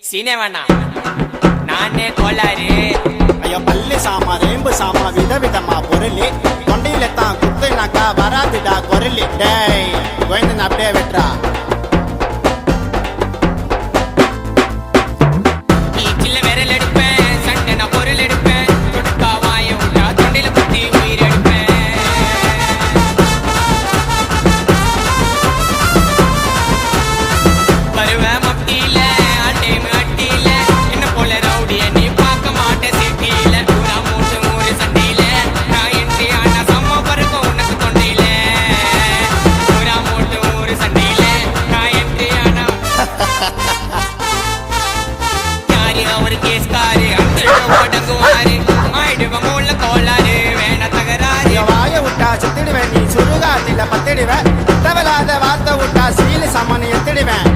சீனேவண்ணா நானே கோளாறு. ஐயோ பள்ளி சாமா ரேம்பு சாமா விதவிதமா பொருளி தொண்டையில தான் குத்துனாக்கா வராதுடா குரலி. டேய் கோயந்தன் அப்படியே வெட்டுறா. பீச்சில் விரல் எடுப்பேன், சண்டை நான் பொருள் எடுப்பேன், தொடுக்கா வாய விட்டா தொண்டையில குத்தி உயிர் எடுப்பேன். வருவேன் மத்தியில அட்டேமு அட்டியில, என்ன போல ரவுடிய நீ பார்க்க மாட்டே சிட்டியில. ஊரா மூட்டு மூறு சண்டையில நான் என்ட்ரி ஆனா சம்ம பருக்கும் உனக்கு தொண்டையில. ஊரா மூட்டு மூறு சண்டையில நான் என்ட்ரி ஆனா யாரு அவரு கேஸ்காரு அடங்குவாரு ஆயிடுவ மூல கோளாறு வேண தகராறு. ஐயோ வாய விட்டா செத்துடுவேன், நீ சுருகாத்தில பத்திடுவேன், தவலாத வார்த்தை விட்டா சீல சாமான் எத்திடுவேன்.